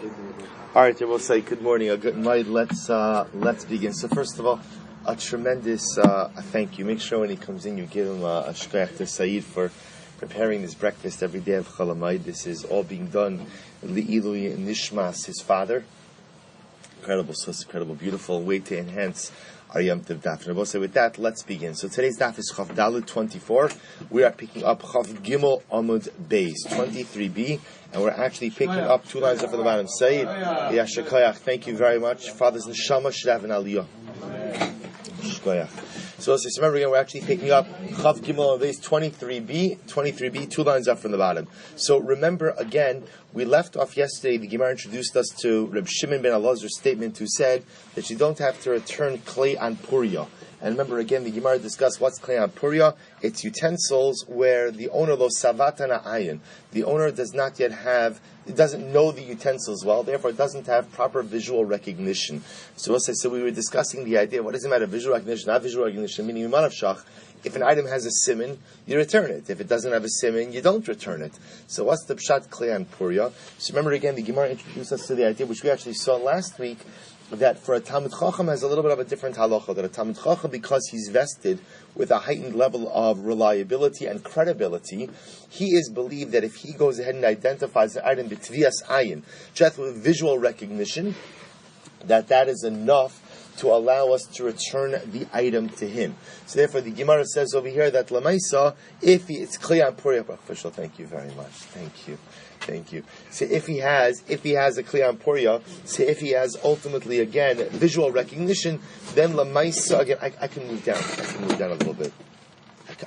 All right, we'll say good morning, a good night. Let's begin. So first of all, a tremendous thank you. Make sure when he comes in, you give him a shkoyach to Saeed for preparing this breakfast every day of Chalamayid. This is all being done Li'ilui Nishmas, his father. Incredible, so it's incredible, beautiful way to enhance our Yom Tov Daf. And so with that, let's begin. So today's Daf is Chav Daled 24. We are picking up Chav Gimel Amud Beis 23b, and we're actually picking up two lines up from the bottom. Saeed, Yashikoyach, thank you very much. Father's Neshama should have an Aliyah. Shkoyach. So remember again, we're actually picking up Chav Gimel Amud Beis 23b, two lines up from the bottom. So remember again, we left off yesterday, the Gemara introduced us to Reb Shimon ben Elazar's statement who said that you don't have to return clay on Puria. And remember again, the Gemara discussed what's clay on Puria. It's utensils where the owner, lo savatana ayin, the owner does not yet have, it doesn't know the utensils well, therefore it doesn't have proper visual recognition. So we were discussing the idea, what does it matter, visual recognition, not visual recognition, meaning Imanav Shach. If an item has a siman, you return it. If it doesn't have a siman, you don't return it. So what's the pshat clay on Puria? So remember again, the Gemara introduced us to the idea, which we actually saw last week, that for a Talmid Chacham has a little bit of a different halacha. That a Talmid Chacham, because he's vested with a heightened level of reliability and credibility, he is believed that if he goes ahead and identifies the item b'tvias ayin, just with visual recognition, that is enough to allow us to return the item to him. So therefore, the Gemara says over here that Lamaisa, if it's clear on Puria, official, thank you very much, thank you. So if he has a Kli on Puria, so if he has ultimately again visual recognition, then Lamaisa again I can move down. I can move down a little bit.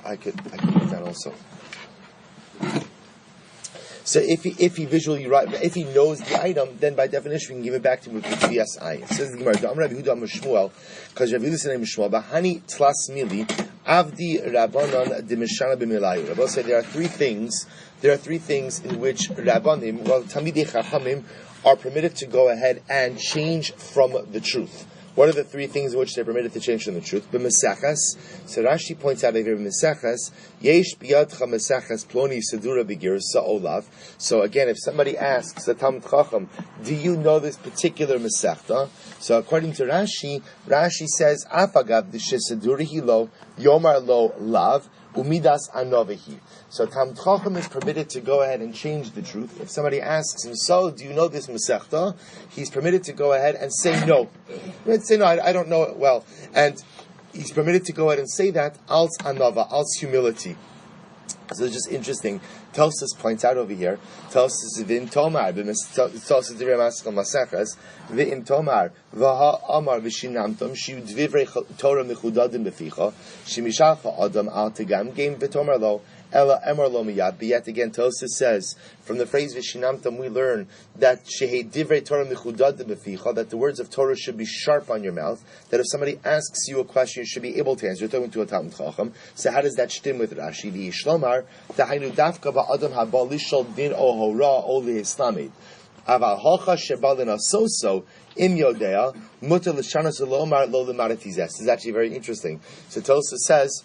I could move down also. So if he visually if he knows the item, then by definition we can give it back to him with B'tvias ayin. Says the Gemara, Rabbi Yehuda Mishmuel, because Rabbi Yehuda said Mishmuel, Bahani tlas mili, avdi rabbanon demishana b'milayu. Rabbi said there are three things in which rabbanim, tamidei chachamim, are permitted to go ahead and change from the truth. What are the three things in which they're permitted to change from the truth? B'mesachas. So Rashi points out over b'mesachas, yesh biyadcha mesachas ploni sedura b'girsa olav. So again, if somebody asks the Talmid Chacham, do you know this particular mesachta? So according to Rashi says, afagav d'shesedurihi lo, yomar lo lav, umidas anovehi. So Talmid Chacham is permitted to go ahead and change the truth. If somebody asks him, so do you know this mesechta? He's permitted to go ahead and say no. Say no, I don't know it well. And he's permitted to go ahead and say that, als anova, als humility. So it's just interesting. Tosfos points out over here, Tosfos v'im tomar, Tosfos divrei masachas, v'im tomar, v'ha amar v'shinamtom, shiu dvivrei Torah mechudadim beficha, shimishalcha adam al tegam, game v'tomar lo, ela emar lo miyad. But yet again, Tosfos says, from the phrase v'shinamtom, we learn that shehei divrei Torah mechudadim beficha, that the words of Torah should be sharp on your mouth, that if somebody asks you a question, you should be able to answer. You're talking to a Talmid Chacham. So how does that stem with Rashi? V'yishlomar, tahainu dafka Adam habalishal din ohora oli islamid. Aval hocha shebalin asoso im yodea mutar l'shanas lomar lo l'maratizes. This is actually very interesting. So Tosfos says,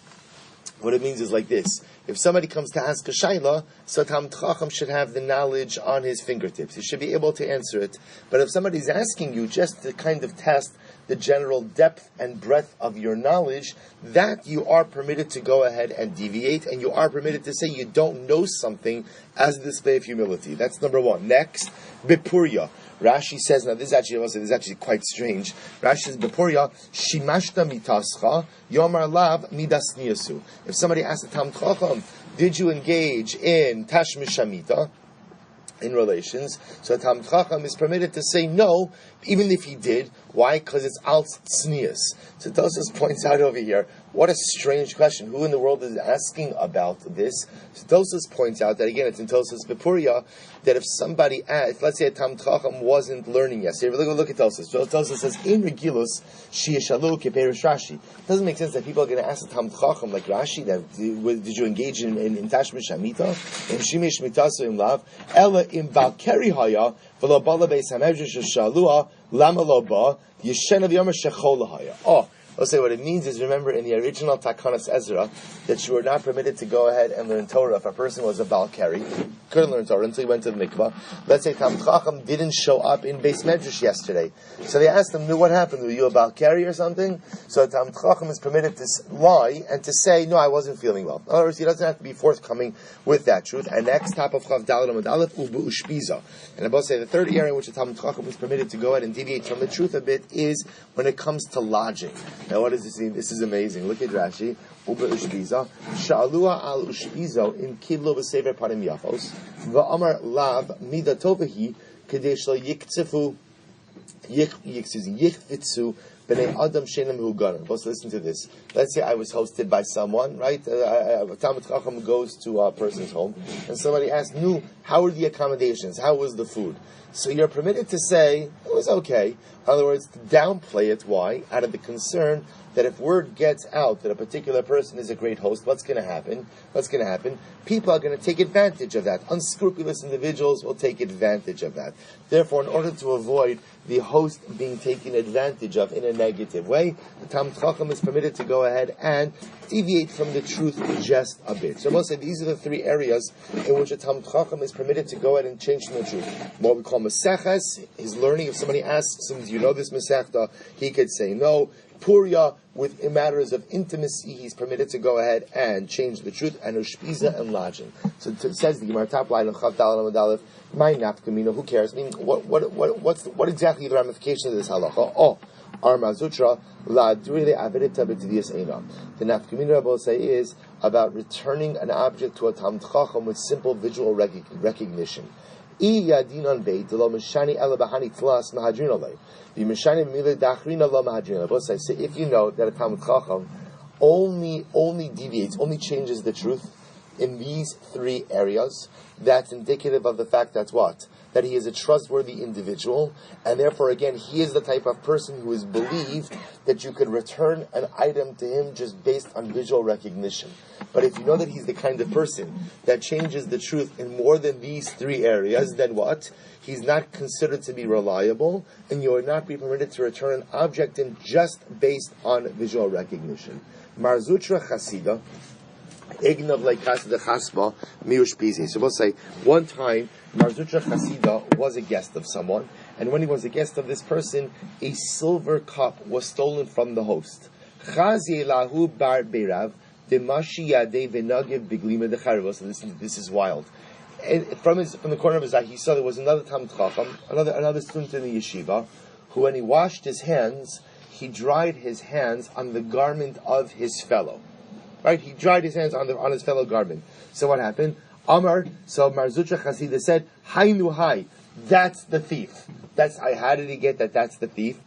what it means is like this. If somebody comes to ask a shayla, so Talmid Chacham should have the knowledge on his fingertips. He should be able to answer it. But if somebody's asking you just to kind of test the general depth and breadth of your knowledge, that you are permitted to go ahead and deviate, and you are permitted to say you don't know something as a display of humility. That's number one. Next, Bipuria. Rashi says, now this is actually quite strange. Rashi says, Bipuria, Shimashta mitascha, Yomar lav midas niyasu. If somebody asks the Talmid Chacham, did you engage in tashmish shamita, in relations, so Talmid Chacham is permitted to say no, even if he did. Why? Because it's al tznius. So Tosfos points out over here, what a strange question. Who in the world is asking about this? So Tosfos points out that again, it's in Tosfos Bepuria, that if somebody asks, let's say a Talmid Chacham wasn't learning yesterday, look at Tosfos. So Tosfos says, in Regilus, Shiyashalu Keperish Rashi. It doesn't make sense that people are going to ask the Talmid Chacham like Rashi, that did you engage in Tashmish Shamita? In Shimish Mitasu im Lav, Ella im Balkeri Haya, V'lo Bala Beis HaMedrash Shalua, Lama Lo Ba, Yeshen of Yomer Shechol Haya. Oh, I'll say what it means is, remember in the original Takanas Ezra, that you were not permitted to go ahead and learn Torah if a person was a Baal Keri. Couldn't learn Torah until he went to the mikvah. Let's say Talmid Chacham didn't show up in Beis Medrash yesterday. So they asked him, what happened? Were you a Baal Keri or something? So Talmid Chacham is permitted to lie and to say, no, I wasn't feeling well. In other words, he doesn't have to be forthcoming with that truth. And next, top of Chav Daled Amud Aleph, Ubu Ushpiza. And I both say the third area in which the Talmid Chacham is permitted to go ahead and deviate from the truth a bit is when it comes to lodging. Now, what does this mean? This is amazing. Look at Rashi. Uba Ushpiza. Sha'alua al Ushpizo in Kidlo v'sever panim yafos. Va'amar lav mida tovahi kadesh la yiktzefu yichvitzu b'nei adam shenem hugarim. Let's listen to this. Let's say I was hosted by someone, right? Talmid Chacham goes to a person's home, and somebody asks, how were the accommodations? How was the food? So you're permitted to say, it was okay. In other words, downplay it. Why? Out of the concern that if word gets out that a particular person is a great host, what's going to happen? People are going to take advantage of that. Unscrupulous individuals will take advantage of that. Therefore, in order to avoid the host being taken advantage of in a negative way, the Talmid Chacham is permitted to go ahead and deviate from the truth just a bit. So we'll say these are the three areas in which a Talmid Chacham is permitted to go ahead and change from the truth. What we call Maseches, his learning. If somebody asks him, do you know this Masechta? He could say no. Puria, with matters of intimacy, he's permitted to go ahead and change the truth. And Ushpiza and lodging. So it says the Gemara top line of Chav Daled Amud Aleph, my nafkamina, who cares? I mean, what exactly the ramification of this halacha? Oh, Armazutra la durile avedita b'tvius eina. The nafkamina will say is about returning an object to a Talmid Chacham with simple visual recognition. So if you know that a Talmid Chacham only deviates, only changes the truth in these three areas, that's indicative of the fact that he is a trustworthy individual, and therefore, again, he is the type of person who is believed that you could return an item to him just based on visual recognition. But if you know that he's the kind of person that changes the truth in more than these three areas, then what? He's not considered to be reliable, and you will not be permitted to return an object in just based on visual recognition. Marzutra Chasida, Ignav Leikas de Chasba, Miushpizi. So we'll say, one time, Marzutra Chasida was a guest of someone, and when he was a guest of this person, a silver cup was stolen from the host. Chazi lahu bar berav, demashi yadei v'nagiv biglima decharvos. So this is wild. And from the corner of his eye, he saw there was another Talmid Chacham, another student in the yeshiva, who, when he washed his hands, he dried his hands on the garment of his fellow. Right? He dried his hands on his fellow garment. So what happened? So Marzutra Chasida said, Hainu hai, that's the thief. How did he get that that's the thief?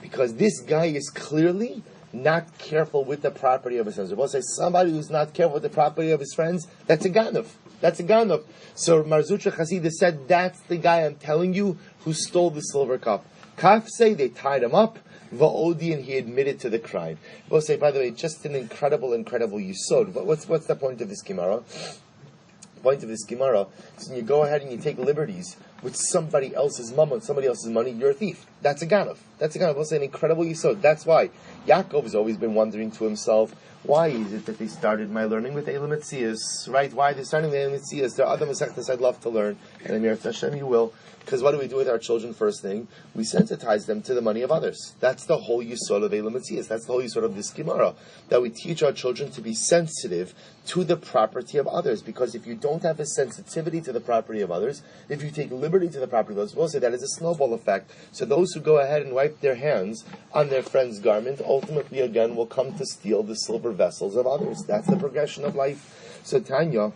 Because this guy is clearly not careful with the property of his friends. We'll say somebody who's not careful with the property of his friends, that's a ganav. So Marzutra Chasida said, that's the guy I'm telling you who stole the silver cup. Kaf say they tied him up. Va'odi, and he admitted to the crime. We'll say, by the way, just an incredible yisod. What's the point of this Gemara? The point of this Gemara is when you go ahead and you take liberties with somebody else's mammon, somebody else's money, you're a thief. That's a ganav. We'll say an incredible yisod. That's why Yaakov has always been wondering to himself, why is it that they started my learning with Eila Metzias, right? Why are they starting with Eila Metzias? There are other Masechtas I'd love to learn, and Amir Hashem, you will. Because what do we do with our children first thing? We sensitize them to the money of others. That's the whole yisod of Eila Metzias. That's the whole yisod of this Gemara. That we teach our children to be sensitive to the property of others. Because if you don't have a sensitivity to the property of others, if you take liberty to the property of others, we'll say that is a snowball effect. So those who go ahead and wipe their hands on their friend's garment, ultimately again will come to steal the silver vessels of others. That's the progression of life. So Tanya,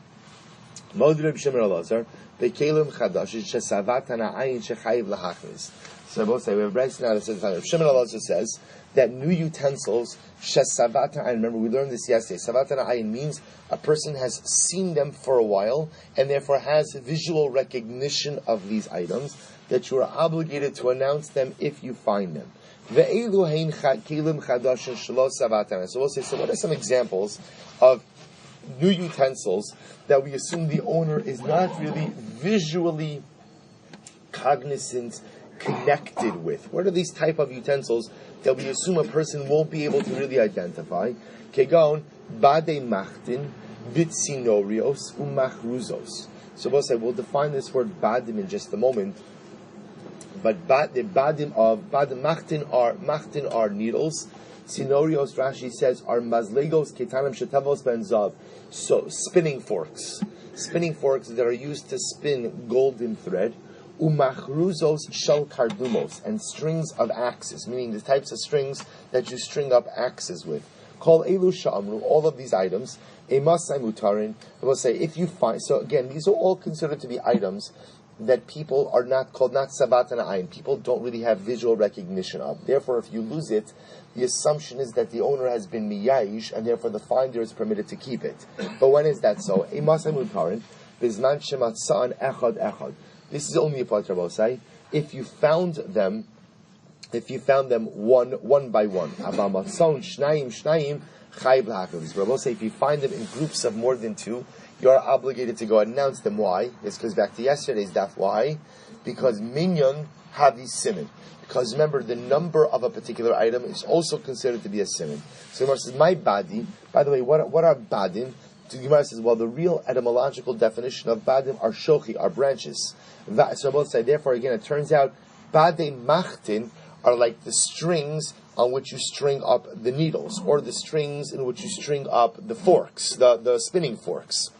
Modrib Shemer Elazar, Bekelim Chadash Shesavat Hana'ayin Shechayiv Lahachnis. So I will say we have right now that says Shimon Elazar says that new utensils Shesavat Hana'ayin. Remember we learned this yesterday. Savat Hana'ayin means a person has seen them for a while and therefore has visual recognition of these items, that you are obligated to announce them if you find them. So we'll say, so what are some examples of new utensils that we assume the owner is not really visually cognizant connected with? What are these type of utensils that we assume a person won't be able to really identify? Kegon, bade machtin, vitsinorios, umachruzos. So we'll define this word badim in just a moment. But the badim machtin are needles. Sinorios, Rashi says, are mazlegos ketanim shetavos ben zav. So spinning forks that are used to spin golden thread. Umachruzos shel kardumos, and strings of axes, meaning the types of strings that you string up axes with. Kol elu sha'amru, all of these items. Emasai mutarin. I will say, if you find, so again, these are all considered to be items that people are not sabat and ayin. People don't really have visual recognition of. Therefore, if you lose it, the assumption is that the owner has been miyayish, and therefore the finder is permitted to keep it. But when is that so? Emasai mutarin, bizman shematzan echad echad. This is only a part of Rabosai. If you found them one by one. Abamatzon shnayim chayv lahakavus. Rabosai, if you find them in groups of more than two, you are obligated to go and announce them. Why? This goes back to yesterday's daf. Why? Because minyan havi siman. Because remember, the number of a particular item is also considered to be a siman. So Gemara says, my badi. By the way, what are badim? So Gemara says, well, the real etymological definition of badim are shochi, are branches. So both say, therefore, again, it turns out, bade machtin are like the strings on which you string up the needles, or the strings in which you string up the forks, the spinning forks.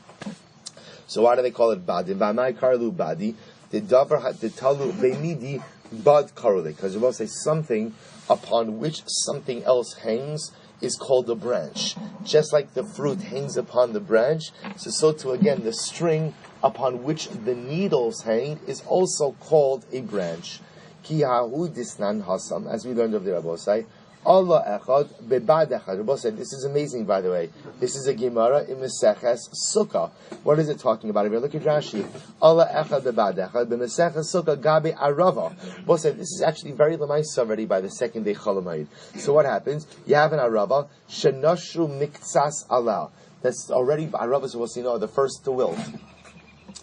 So why do they call it badim? V'amai karlu badi, the davar the talu beimidi bad karule, because they both say something upon which something else hangs is called a branch. Just like the fruit hangs upon the branch, so too again the string upon which the needles hang is also called a branch. Ki hahu disnan hasam, as we learned of the Rabbosai. Allah echad bebad echad. Rabbosai, this is amazing, by the way. This is a Gemara in Meseches Sukkah. What is it talking about? If you look at Rashi, Allah echad bebad echad b'Meseches Sukkah gabe arava. Rabbosai, this is actually very lemaisa already by the second day Cholamayid. So what happens? You have an arava shenashru miktsas alal. That's already arava. So the first to wilt.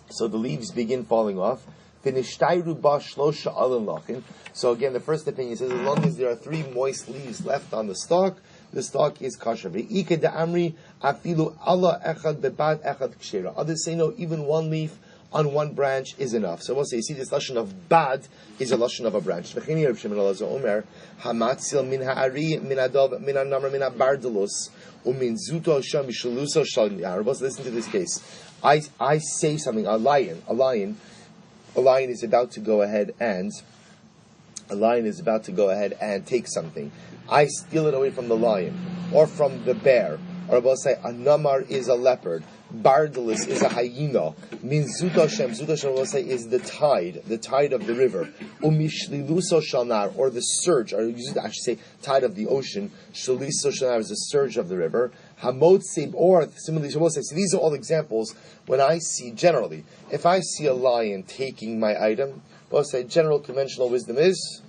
So the leaves begin falling off. So again, the first opinion says, as long as there are 3 moist leaves left on the stalk is kosher. Others say no, even 1 leaf on 1 branch is enough. So we'll say, you see, this lashon of bad is a lashon of a branch. Listen to this case. I say something, a lion is about to go ahead and take something. I steal it away from the lion or from the bear. Or we'll say a namar is a leopard. Bardalus is a hyena. Zutashem we'll say is the tide of the river. Umishliluso shalnar, or the surge, or I should say tide of the ocean. Shaliso shalnar is the surge of the river. Hamotzib, or similarly, we'll say, so these are all examples when I see, generally, if I see a lion taking my item, we'll say general conventional wisdom is,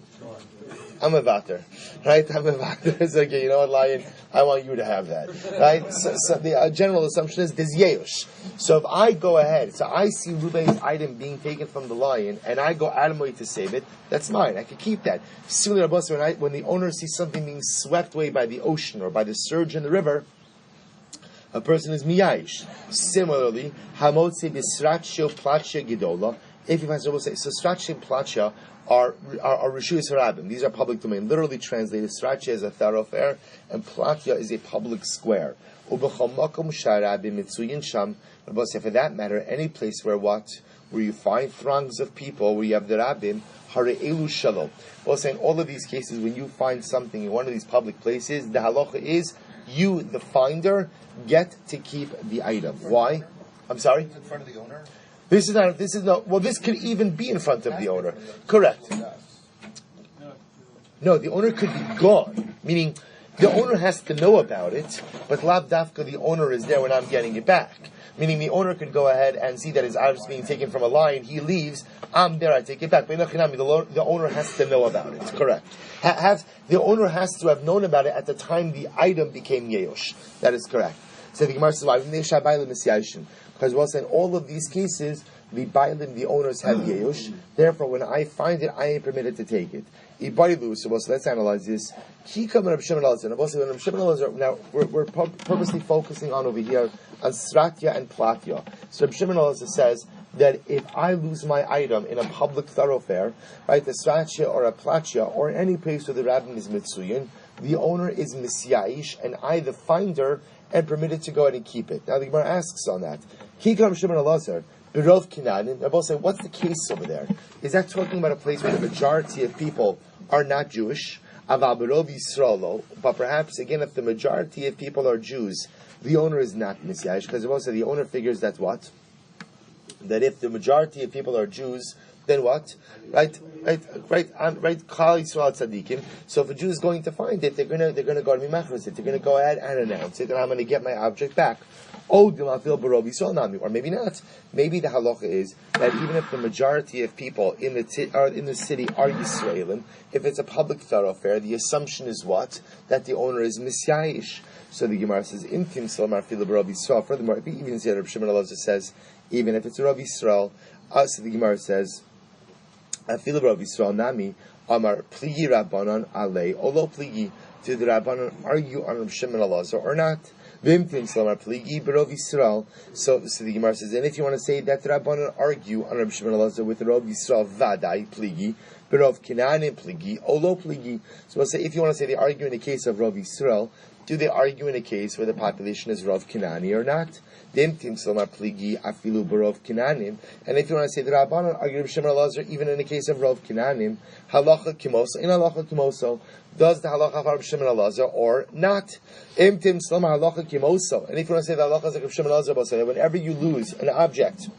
I'm a vater, right? I'm a vater. It's okay, you know what, lion? I want you to have that, right? So the general assumption is there's yeush. So if I go ahead, so I see Ruben's item being taken from the lion, and I go out of my way to save it, that's mine. I can keep that. Similarly, when the owner sees something being swept away by the ocean or by the surge in the river, a person is miyayish. Similarly, hamotze b'sratio platya gidola. If you find so, sratio and platya are reshuyos harabim. These are public domain. Literally translated, sratya is a thoroughfare, and platya is a public square. Ubechol makom sharabim mitzuyin sham. For that matter, any place where you find throngs of people, where you have the rabbim, hare elu shalom. Well, saying all of these cases, when you find something in one of these public places, the halacha is you, the finder, get to keep the item. Why? I'm sorry? In front of the owner? This could even be in front of the owner. Correct. No, the owner could be gone. Meaning, the owner has to know about it, but lav dafka, the owner is there when I'm getting it back. Meaning, the owner could go ahead and see that his item is being taken from a lion, he leaves, I'm there, I take it back. But the owner has to know about it. Correct. The owner has to have known about it at the time the item became yeush. That is correct. So the Gemara says, why? Because we'll say in all of these cases, the bailim, the owners have yeush. Therefore, when I find it, I ain't permitted to take it. So let's analyze this. Now we're purposely focusing on over here on Sratya and Platya. So Reb Shimon Elazar says that if I lose my item in a public thoroughfare, right, the Sratya or a Platya or any place where the rabbin is mitzuyin, the owner is misyaish, and I, the finder, am permitted to go ahead and keep it. Now the Gemara asks on that. Kikam Shimon Elazar. Birov Kinanim. They're both saying, what's the case over there? Is that talking about a place where the majority of people are not Jewish? Aval Birov Yisraelo. But perhaps, again, if the majority of people are Jews, the owner is not Messiah. Because they both say the owner figures that what? That if the majority of people are Jews, then what? Right. Kal Yisrael Tzadikim. So if a Jew is going to find it, they're gonna go to Mimachros it. They're gonna go ahead and announce it, and I'm gonna get my object back. Or maybe not. Maybe the halacha is that even if the majority of people in the city are Yisraelim, if it's a public thoroughfare, the assumption is what? That the owner is Misyayish. So the Gemara says, Imtim Salomar Fila B'Rav Yisrael. Furthermore, even Reb Shimon Elazar says, even if it's a Rav Yisrael, so the Gemara says, Fila B'Rav Yisrael Nami, Amar Pligi Rabbanon Alei, Olo Pligi. Did the Rabbanon argue on Reb Shimon Elazar or not? So the Gemara says, and if you want to say that the Rabbanon argue on Reb Shimon Elazar with Rav Yisrael Vadai Pligi, B'Rav Kinanim Pligi, Olo Pligi. So we'll say, if you want to say they argue in the case of Rav Yisrael, do they argue in a case where the population is Rav Kinani or not? And if you want to say the Rabbanon argue Reb Shimon Elazar even in the case of Rav Kinanim, halacha kimoso, in halacha kimoso, does the halacha of Reb Shimon Elazar or not? And if you want to say the halacha is like Reb Shimon Elazar, whenever you lose an object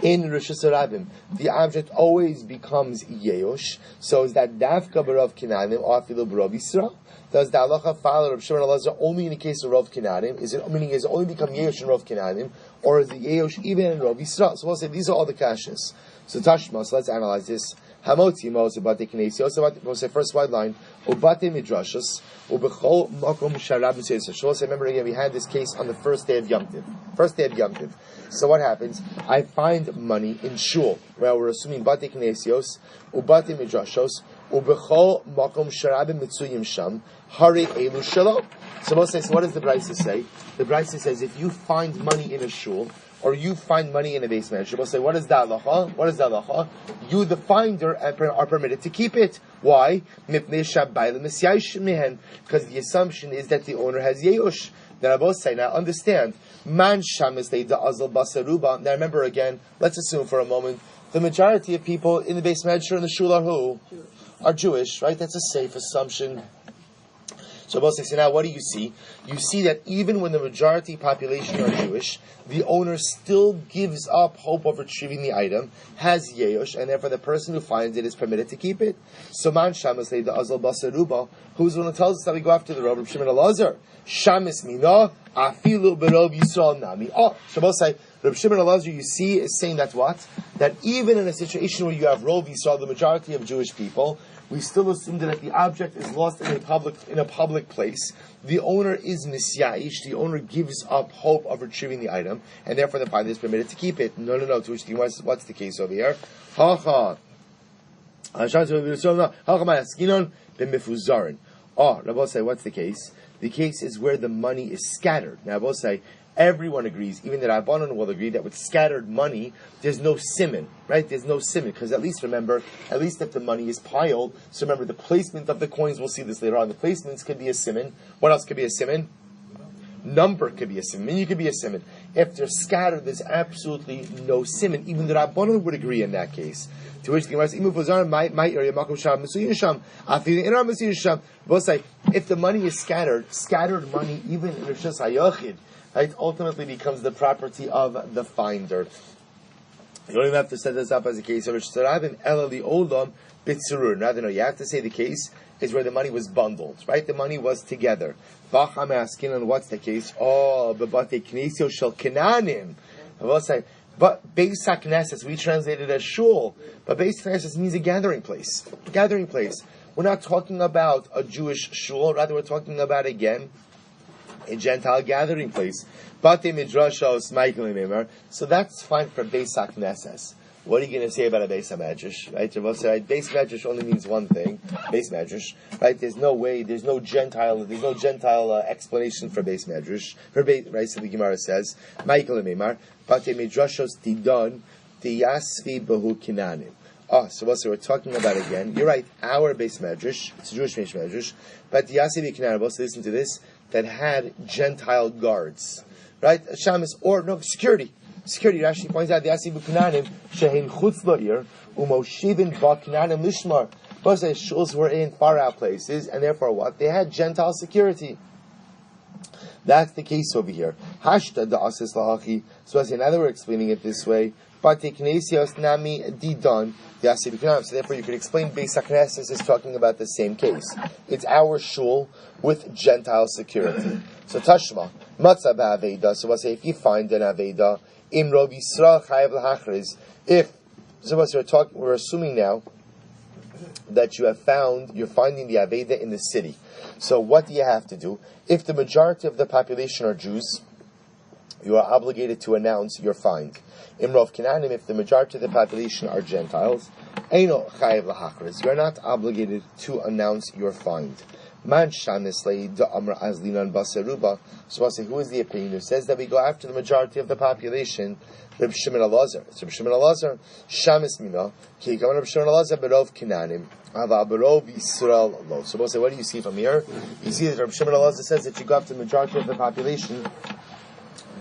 in Rosh Hashanah, the object always becomes Yeosh. So is that Dafka B'Rav Kinanim or Afilu B'Rav Yisrael? Does the halacha follow Reb Shimon Elazar only in the case of Rav Kinanim? Is it meaning is it only become Yeosh in Rav Kinanim, or is it Yeosh even in Rav Yisrael? So we'll say these are all the kashas. So Tashma, so let's analyze this. Hamotzi Mos Ubate Kinesios. We'll say first wide line. Ubate Midrashos. Ubechol Makom Sharab Mitzvah. So we'll say, remember again, we had this case on the first day of Yom Tiv. So what happens? I find money in shul. Well, we're assuming Bate Kinesios. Ubate Midrashos. Ubechol Makom Sharab Mitzuyim Sham. Hari Elu Shalom. So we'll say, so what does the Brisa say? The Brisa says, if you find money in a shul, or you find money in a basement, we'll say, what is the halacha? You, the finder, are permitted to keep it. Why? Because the assumption is that the owner has yeosh. Then I both say, now understand, man shamis the azal basaruba. Now remember again, let's assume for a moment, the majority of people in the basement and the shul are who? Are Jewish, right? That's a safe assumption. So both say, now what do you see? You see that even when the majority population are Jewish, the owner still gives up hope of retrieving the item, has yeosh, and therefore the person who finds it is permitted to keep it. So man shamas the azal basaruba, who's the one who tells us that we go after the Rav Shimon Elazar? Shamis mina afilu b'Rav Yisrael nami. Oh, Shabbos say, Rav Shimon Elazar, you see, is saying that what? That even in a situation where you have Rav Yisrael, the majority of Jewish people, we still assume that if the object is lost in a public place, the owner is misyaish, the owner gives up hope of retrieving the item, and therefore the finder is permitted to keep it. No. To which the what's the case over here? Oh, Rabbi say, what's the case? The case is where the money is scattered. Now, Rabbi say, everyone agrees, even the Rabbanon will agree, that with scattered money, there's no siman, right? There's no siman, because at least if the money is piled, so remember, the placement of the coins, we'll see this later on, the placements could be a siman. What else could be a siman? Number could be a siman. Menu could be a siman. If they're scattered, there's absolutely no siman. Even the Rabbanon would agree in that case. To which the Gemara says, both say, if the money is scattered money, even in Rishas HaYachid, it ultimately becomes the property of the finder. You don't even have to set this up as a case of Rishas HaRabim, Ela Li'olam B'tzurur. Rather, no, you have to say the case is where the money was bundled, right? The money was together. I'm asking, and what's the case? Oh, B'batei Knesio Shel Kenanim. I will say, but Beis HaKnesses, we translate it as shul, but Beis HaKnesses means a gathering place. We're not talking about a Jewish shul, rather we're talking about, again, a Gentile gathering place. Bate midrashos Michael Mimar. So that's fine for Beis HaKnesses. What are you going to say about a Beis HaMedrash? Right? Right? Beis HaMedrash only means one thing. Beis HaMedrash. Right? There's no Gentile explanation for Beis HaMedrash. Right? So the Gemara says, Michael Mimar. Bate midrashos Didon Tiyasvi Behu Kinanim. So we're talking about again. You're right. Our Beis Medrash, it's a Jewish Beis Medrash, but the Yasi B'Kinanim, listen to this, that had Gentile guards, right? Shabbos or no security. Security. Rashi points out the Yasi B'Kinanim shehin chutz la'ir umoshivin ba'Kinanim lishmar. Both the shuls were in far out places, and therefore what? They had Gentile security. That's the case over here. Hashta da'asis lahachi. So as another we're explaining it this way. But the Knesios Nami Didon, so therefore you could explain Beis HaKnesses is talking about the same case. It's our shul with Gentile security. So Tashma, Matzah ba'aveda, so we'll say if you find an aveda, Im Rov Yisrael Chayav L'Hachriz, we're assuming now that you're finding the aveda in the city. So what do you have to do? If the majority of the population are Jews, you are obligated to announce your find. Imrov Kinanim, if the majority of the population are Gentiles, Eino Chayev L'Hachriz, you are not obligated to announce your find. Man Shanislei Da'amr Azlinan Basaruba. So I'll say, who is the opinion who says that we go after the majority of the population? Reb Shimon Elazar. It's Reb Shimon Elazar. Shamis Mina. Ki Kaman Reb Shimon Elazar Berov Kinanim. Ava Berov Yisrael Lo. So we'll say, what do you see from here? You see that Reb Shimon Elazar says that you go after the majority of the population.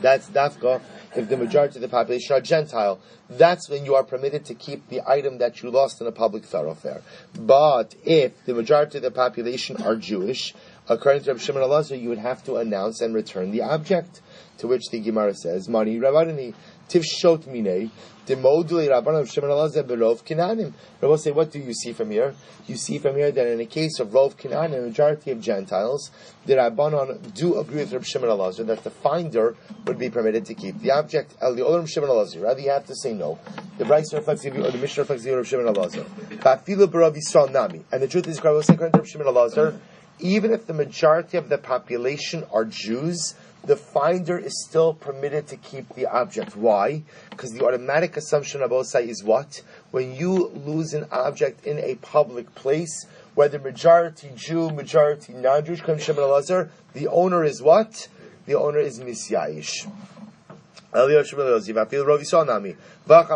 That's dafka. If the majority of the population are Gentile, that's when you are permitted to keep the item that you lost in a public thoroughfare. But if the majority of the population are Jewish, according to Rabbi Shimon Elazar, you would have to announce and return the object. To which the Gemara says, Mani Rabbanani Tivshot Minei Demoduli Rabban Shimon Elazar Berov Kinanim. Rabbi say, what do you see from here? You see from here that in the case of Rov Kinanim, a majority of Gentiles, the Rabbanon do agree with Rabbi Shimon Elazar that the finder would be permitted to keep the object. El the Olam Shimon Elazar. Rather, you have to say no. The Brisa reflects you, or the Mishnah reflects you, Rabbi Shimon Elazar. Ba'afilu B'Rav Yisrael Nami. And the truth is, according to Rabbi Shimon Elazar, even if the majority of the population are Jews, the finder is still permitted to keep the object. Why? Because the automatic assumption of Osai is what? When you lose an object in a public place, whether majority Jew, majority non-Jewish, the owner is what? The owner is Misyaish. I'm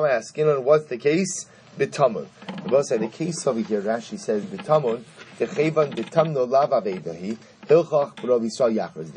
asking, what's the case? Bitamun. The case over here, Rashi says, Bitamun, the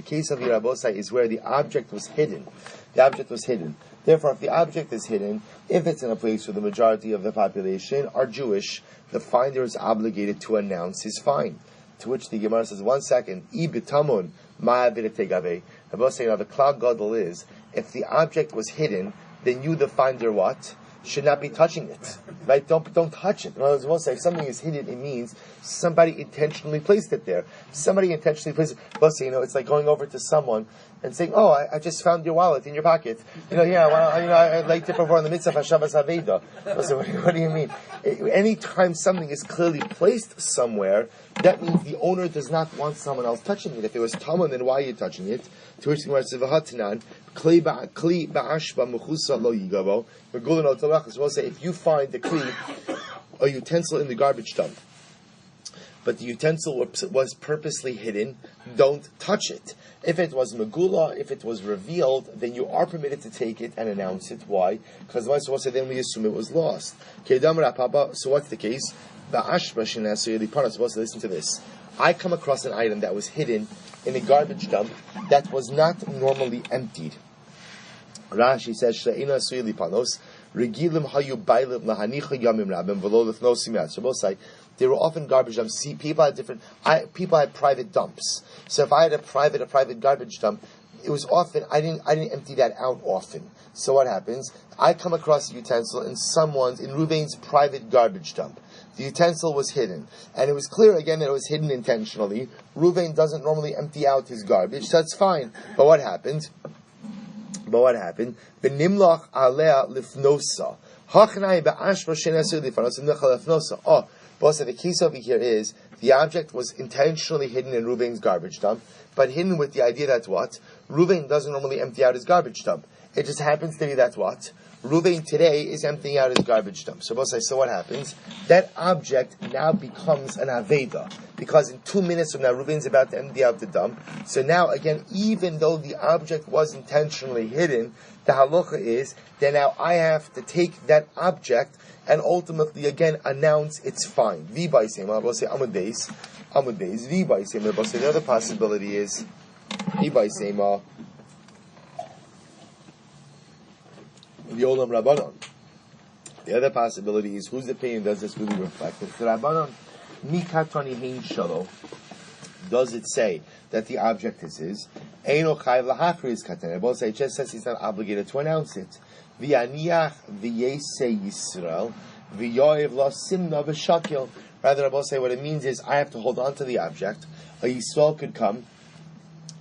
case of Yerabosai is where the object was hidden. The object was hidden. Therefore, if the object is hidden, if it's in a place where the majority of the population are Jewish, the finder is obligated to announce his find. To which the Gemara says, 1 second, Ibitamun, Ma'abiretegave. Rabosai, now the cloud gadol is, if the object was hidden, then you, the finder, what? Should not be touching it, right? Don't touch it. In other words, we'll say if something is hidden, it means somebody intentionally placed it there. Somebody intentionally placed it. We'll say, it's like going over to someone and saying, "Oh, I just found your wallet in your pocket." I'd like to perform the mitzvah Shabbos Aveda. We'll say, what do you mean? Anytime something is clearly placed somewhere, that means the owner does not want someone else touching it. If it was Taman, then why are you touching it? To which the Gemara says, "V'hatanan kli ba'ashba mechusa lo yigavo." We'll say if you find the kli, a utensil in the garbage dump, but the utensil was purposely hidden, don't touch it. If it was megula, if it was revealed, then you are permitted to take it and announce it. Why? Because then we assume it was lost. So what's the case? Listen to this. I come across an item that was hidden in a garbage dump that was not normally emptied. Rashi says, "She'ina suyli panos regilim hayu bailim lahanicha yamim rabim v'lo lefnosim yad." So both sides, there were often garbage dumps. See, people had private dumps. So if I had a private garbage dump, it was often I didn't empty that out often. So what happens? I come across a utensil in Ruvain's private garbage dump. The utensil was hidden, and it was clear again that it was hidden intentionally. Ruvain doesn't normally empty out his garbage, so that's fine. But what happened? V'nimlach alea lifnosa. Hachnai be'ashma shenesu lifanosa nimlach lifnosa. Oh, but also the case over here is The object was intentionally hidden in Reuven's garbage dump, but hidden with the idea that what? Reuven doesn't normally empty out his garbage dump. It just happens to be that what? Reuven today is emptying out his garbage dump. So what happens? That object now becomes an Aveda. Because in 2 minutes from now, Reuven's about to empty out the dump. So now, again, even though the object was intentionally hidden, the halacha is that now I have to take that object and ultimately, again, announce it's fine. V'baisema, I will say Amud Beis. V'baisema, I will say the other possibility is V'baisema. The Olam Rabbanon. The other possibility is whose opinion does this really reflect? If the Rabbanon Mikatoni Hein Shalo, does it say that the object is his? Eino Chayv Lahachriz Katan. Both say it just says he's not obligated to announce it. V'aniach v'yese Yisrael v'yoyev lo simna v'shakil. Rather, I will say what it means is I have to hold on to the object. A Yisrael could come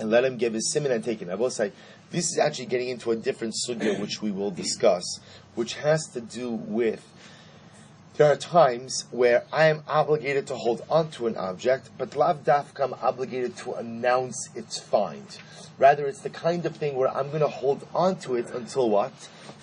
and let him give his simon and take it. I will say this is actually getting into a different sugya which we will discuss, which has to do with there are times where I am obligated to hold on to an object, but lav dafka I'm obligated to announce its find. Rather, it's the kind of thing where I'm going to hold on to it until what?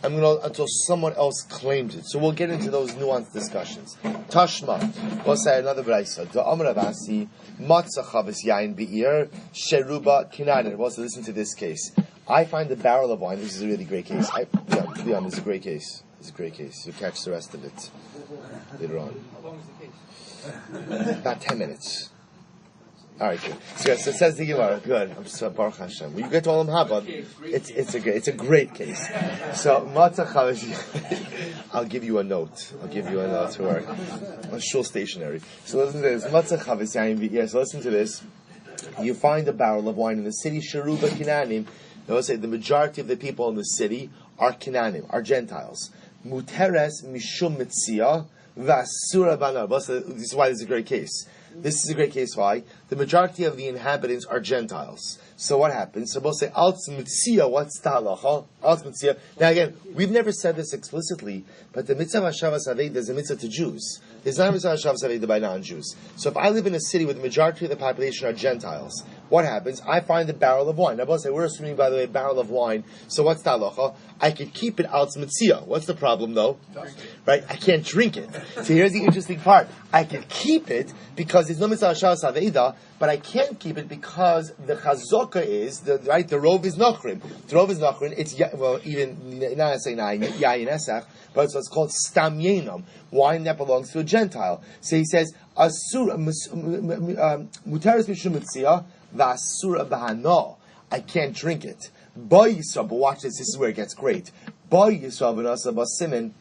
Until someone else claims it. So we'll get into those nuanced discussions. Tashma, we'll say another brayso. Da Amar Avasi, Matzah Chavis Yain Be'ir, Sheruba Kinanin. We'll also listen to this case. I find the barrel of wine. This is a really great case. Leon, this is a great case. This is a great case. You'll catch the rest of it later on. How long is the case? About 10 minutes. All right, good. So it says the Gemara. Good. I'm so Baruch Hashem. When you get to Olam Haba, it's a great case. So Matzah Chavis. I'll give you a note. To work. On shul stationery. So listen to this. Matzah Chavis Yain V'Ir. So listen to this. You find a barrel of wine in the city. Sheruba Kinanim. I will say the majority of the people in the city are Kinanim, are Gentiles. Muteres mishum Metzia v'asura bana. This is why this is a great case. This is a great case. Why? The majority of the inhabitants are Gentiles. So what happens? So we'll say Alts Metzia. What's the halacha? Alts Metzia. Now again, we've never said this explicitly, but the mitzvah of Shabbos Aved is a mitzvah to Jews. There's not a mitzvah of Shabbos Aved by non-Jews. So if I live in a city where the majority of the population are Gentiles, what happens? I find a barrel of wine. Now, we'll say we're assuming, by the way, a barrel of wine. So what's the halacha? I could keep it Alts Metzia. What's the problem though? Right? I can't drink it. So here's the interesting part. I could keep it because there's no mitzvah of Shabbos Aved, but I can't keep it because the chazaka is the rov is nachrim. The rov is nachrim. It's even not saying yayin esach, but it's what's called stam yenam, wine that belongs to a Gentile. So he says asur muteres mishum metzia v'asura b'hano. I can't drink it. Ba Yisrael, but watch this. This is where it gets great. Ba Yisrael v'nasa b'simin.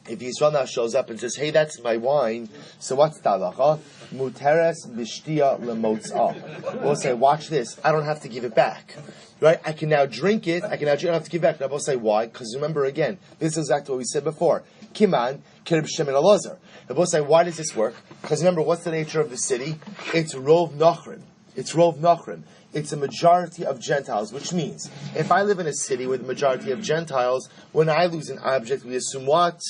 If Yisrael now shows up and says, "Hey, that's my wine," so what's the halacha? Muteres b'shtia lemotzah. We'll say, "Watch this. I don't have to give it back, right? I can now drink it. I don't have to give it back." Now we'll say, "Why?" Because remember, again, this is exactly what we said before. Kiman kirb shemin alazar. And we'll say, "Why does this work?" Because remember, what's the nature of the city? It's rov nachrim. It's a majority of Gentiles, which means if I live in a city with a majority of Gentiles, when I lose an object, we assume what?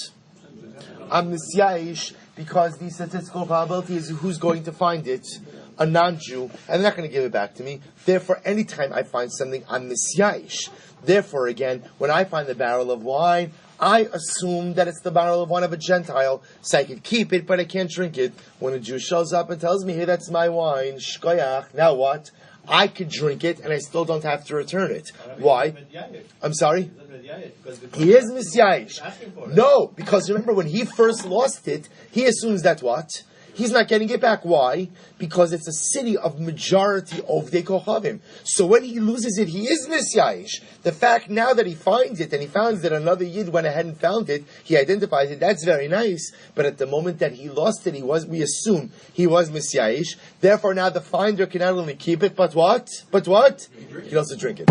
I'm Metzia, because the statistical probability is who's going to find it? A non-Jew, and they're not going to give it back to me. Therefore, anytime I find something, I'm Metzia. Therefore, again, when I find the barrel of wine, I assume that it's the barrel of wine of a Gentile, so I can keep it, but I can't drink it. When a Jew shows up and tells me, "Hey, that's my wine," shkoyach, now what? I could drink it, and I still don't have to return it. Why? I'm sorry? He is Metzia. No, because remember, when he first lost it, he assumes that what? He's not getting it back. Why? Because it's a city of majority of the Kochavim. So when he loses it, he is Metzia. The fact now that he finds it, and he finds that another Yid went ahead and found it, he identifies it, that's very nice. But at the moment that he lost it, we assume he was Metzia. Therefore now the finder can not only keep it, but what? He can also drink it.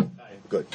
Good.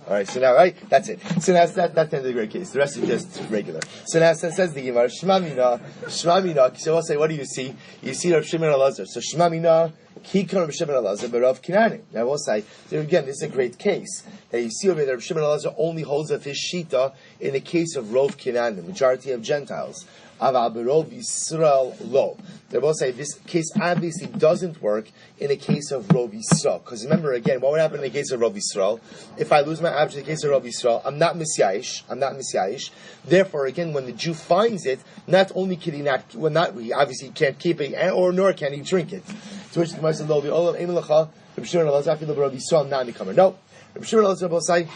All right. So now, that's it. So now that's the end of the great case. The rest is just regular. So now says the Gemara, Shema Mina. So we'll say, what do you see? You see Rav Shimon Elazar. So Shema Mina, Kikar Reb Shimon Elazar b'Rav Kinani. Now I will say, there again, this is a great case. Now you see over there, Reb Shimon Elazar only holds of his shita in the case of Rov Kinani, the majority of Gentiles. Aval b'Rov Yisrael lo. They will say this case obviously doesn't work in a case of Rov Yisrael. Because remember again, what would happen in the case of Rov Yisrael? If I lose my object in the case of Rov Yisrael, I'm not Messiahish. Therefore, again, when the Jew finds it, not only can he not, he obviously can't keep it, or nor can he drink it. To which the Gemara says, "Lo v'olam eim lecha Reb Shimon Elazar afilu b'Rov Yisrael not nikamer." No, Reb Shimon Elazar will say,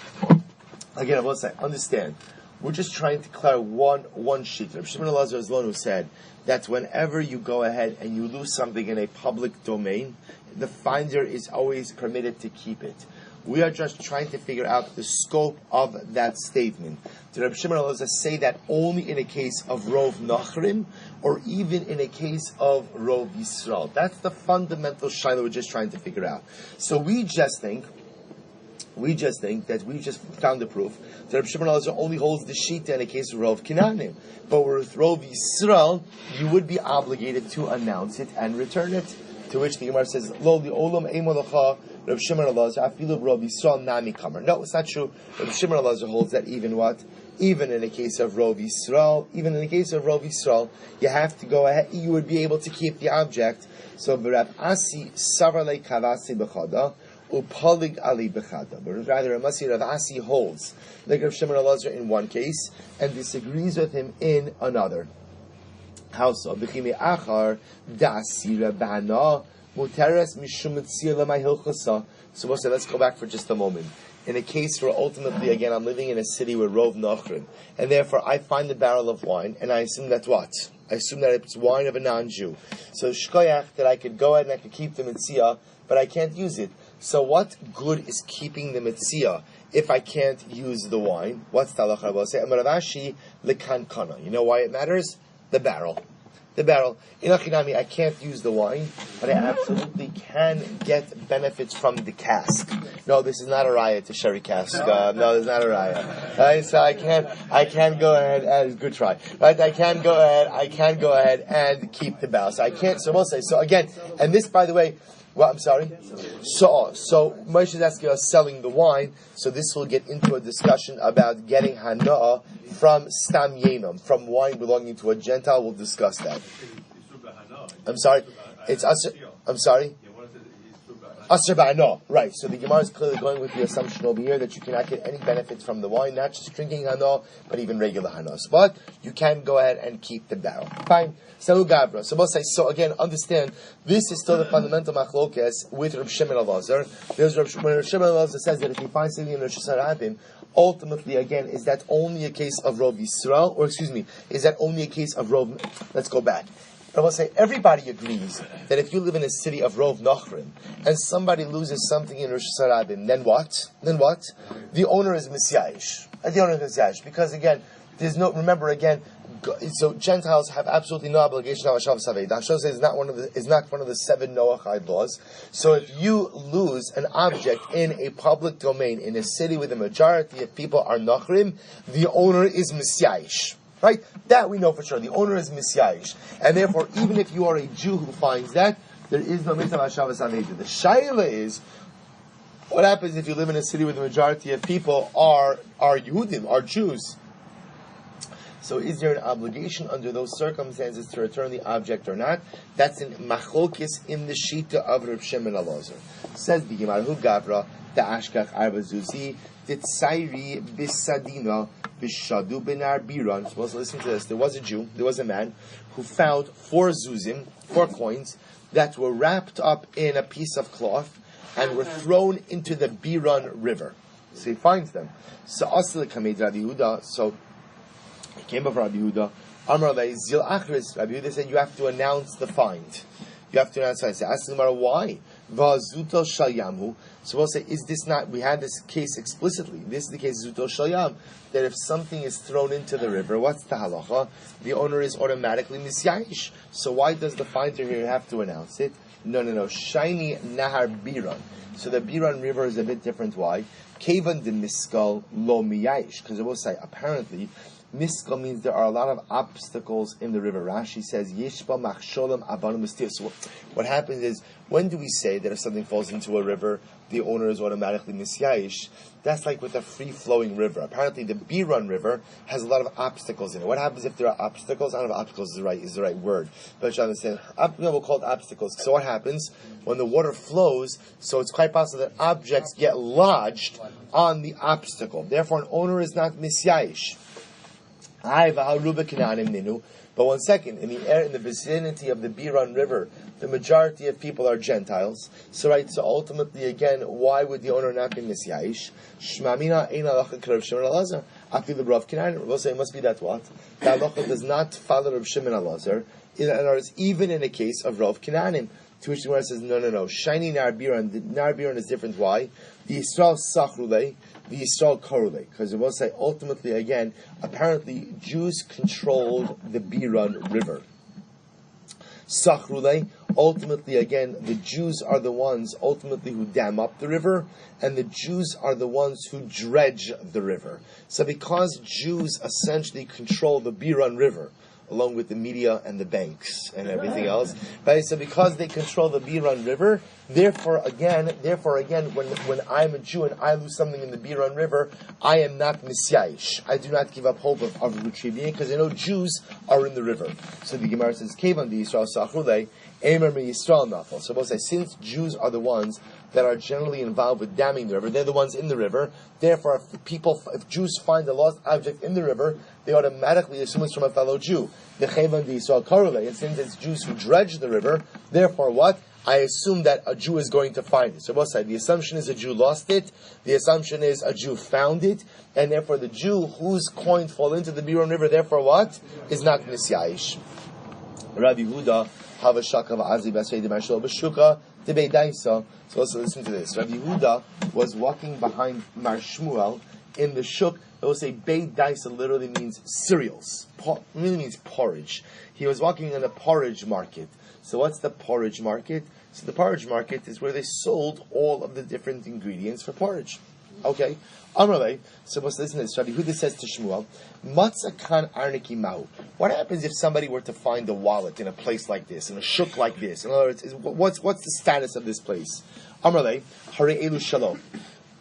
again, I will say, understand. We're just trying to clear one sheet. Reb Shimon Elazar is the one who said that whenever you go ahead and you lose something in a public domain, the finder is always permitted to keep it. We are just trying to figure out the scope of that statement. Did Reb Shimon Elazar say that only in a case of Rov Nachrim, or even in a case of Rov Yisrael? That's the fundamental shaila we're just trying to figure out. So we just think that we just found the proof that Reb Shimon Elazar only holds the shita in a case of Rov Kinanim. But with Rov Yisrael, you would be obligated to announce it and return it. To which the Gemara says, Lo li olam eimolacha Reb Shimon Elazar afilu Rov Yisrael nami kamer. No, it's not true. Reb Shimon Elazar holds that even what? Even in a case of Rov Yisrael, you have to go ahead, you would be able to keep the object. So, Reb Asi savarle kavasi b'chada, upalig ali b'chada. But rather, Rav Asi holds like Reb Shimon Elazar in one case, and disagrees with him in another. How so? B'chimi achar da'asi rabana muteres mishum metzia l'may hilchasa. So we'll say, let's go back for just a moment. In a case where ultimately, again, I'm living in a city with Rov Nachrim, and therefore I find a barrel of wine, and I assume that's what? I assume that it's wine of a non-Jew. So shkoyach, that I could go ahead and I could keep the Metzia, but I can't use it. So what good is keeping the Metzia if I can't use the wine? What's the halacha? We'll say, Amaravashi lekankana. You know why it matters? The barrel. In Achinami, I can't use the wine, but I absolutely can get benefits from the cask. No, this is not a raya to sherry cask. No, this is not a raya. Right? So I can go ahead and good try. Right? I can go ahead and keep the barrel. So I can't. So we'll say. So again, and this, by the way. Well, I'm sorry. So Moshe is asking us selling the wine. So this will get into a discussion about getting hana'ah from stam yenom, from wine belonging to a Gentile. We'll discuss that. I'm sorry. I'm sorry. Asr ba'ano. Right. So the Gemara is clearly going with the assumption over here that you cannot get any benefits from the wine, not just drinking hano, but even regular hanos. But you can go ahead and keep the barrel. Fine. So Gabra. So we'll say, so again, understand, this is still the fundamental machlokes with Reb Shimon Elazar. When Reb Shimon Elazar says that if he finds something in Rosh Hashanah, ultimately, again, is that only a case of Rov Yisrael, or excuse me, is that only a case of Rov, let's go back. I will say, everybody agrees that if you live in a city of Rov Nachrim, and somebody loses something in Rosh Hashanah, then what? The owner is Messiahish. Because again, there's no, remember again, so Gentiles have absolutely no obligation on Shabbos Havei. The Hashem says is not one of the 7 Noachide laws. So if you lose an object in a public domain in a city where the majority of people are Nachrim, the owner is Messiahish. Right? That we know for sure. The owner is Messiahish. And therefore, even if you are a Jew who finds that, there is no mitzvah Shabbos Havei. The shaila is, what happens if you live in a city where the majority of people are Yehudim, are Jews? So is there an obligation under those circumstances to return the object or not? That's in machlokis in the shita of Reb Shimon Elazar. Says the Gemara, Hu Gavra, the Ashkach Arba Zuzi, Titzairi Bisadina, Bishadu Benar Biran. Supposed to listen to this. There was a man, who found 4 zuzim, 4 coins, that were wrapped up in a piece of cloth and were thrown into the Biran river. So he finds them. So Asli Kamed Rabbi Yehuda, so he came before Rabbi Yehuda. Amar Lei Zil Achris. Rabbi Yehuda said, you have to announce the find. You have to announce the find. So ask the Gemara, why? Va'zuto shalyamhu. So we'll say, is this not, we had this case explicitly. This is the case Zuto shalyam, that if something is thrown into the river, what's the halacha? The owner is automatically misyayish. So why does the finder here have to announce it? No. Shiny nahar biran. So the Biran river is a bit different. Why? Kevan de miskal lo miyayish. Because it will say, apparently, Miska means there are a lot of obstacles in the river. Rashi says, Yeshba machsholam abanu mistir. So what happens is, when do we say that if something falls into a river, the owner is automatically misyayish? That's like with a free-flowing river. Apparently the Biran River has a lot of obstacles in it. What happens if there are obstacles? I don't know if obstacles is the right word, but you understand. We'll call it obstacles. So what happens when the water flows? So it's quite possible that objects get lodged on the obstacle. Therefore, an owner is not misyayish. But one second, in the vicinity of the Biran River, the majority of people are Gentiles. So ultimately, again, why would the owner not be misyayish? Shmamina ein halacha k'Rav Shimon Elazar. Afilu Rav Kinan. We'll say it must be that what the halacha does not follow Rav Shimon Elazar. In other words, even in a case of Rav Kinanim, to which the Gemara says, no. Shiny Nar Biran. The Nar Biran is different. Why? The Yisrael Sachrulei, the Yisrael Korulei. Because it will say, ultimately, again, apparently Jews controlled the Biran River. Sachrulei, ultimately, again, the Jews are the ones, ultimately, who dam up the river, and the Jews are the ones who dredge the river. So because Jews essentially control the Biran River, along with the media and the banks and everything else, right? So because they control the Biran River, therefore again, when I'm a Jew and I lose something in the Biran River, I am not misyayish. I do not give up hope of retrieving it, because I know Jews are in the river. So the Gemara says, Kevan the Yisrael Sachrulei, Emer me Yisrael Nafal. So we'll say, since Jews are the ones that are generally involved with damming the river, they're the ones in the river, therefore if Jews find a lost object in the river, they automatically assume it's from a fellow Jew. The Chevan the Yisrael Karule, and since it's Jews who dredge the river, therefore what? I assume that a Jew is going to find it. So both sides, the assumption is a Jew lost it, the assumption is a Jew found it, and therefore the Jew whose coin fall into the Biran River, therefore what? Is not misyayish. Rabbi Huda, Havashaka v'azli b'asrei d'mashol b'shuka t'bei daisa. So let's listen to this. Rabbi Huda was walking behind Mar Shmuel in the shuk. It will say Beit Daisa literally means cereals. Really means porridge. He was walking in a porridge market. So what's the porridge market? So the porridge market is where they sold all of the different ingredients for porridge. Okay? Amrale, so let's listen to this. Rabbi Huda says to Shmuel, Matzah kan arniki mahu. What happens if somebody were to find a wallet in a place like this, in a shuk like this? In other words, what's the status of this place? Amrale, hare elu shalom.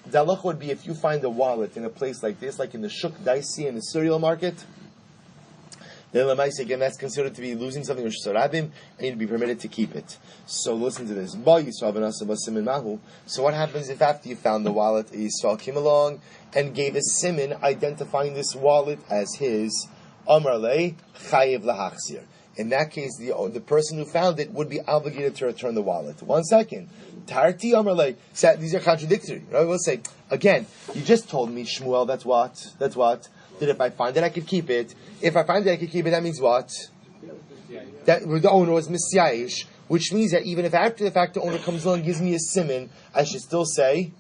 The halacha would be if you find a wallet in a place like this, like in the shuk daisi in the cereal market, then again that's considered to be losing something with Sarabim, and you'd be permitted to keep it. So listen to this. So what happens if after you found the wallet, a Yisrael came along and gave a siman identifying this wallet as his? Amar le chayiv lahachzir. In that case, the person who found it would be obligated to return the wallet. 1 second. Tarti Amar le. These are contradictory. Right? We'll say, again, you just told me, Shmuel, that's what? That if I find it, I could keep it. If I find it, I could keep it, that means what? That the owner was misyayish, which means that even if after the fact the owner comes along and gives me a siman, I should still say,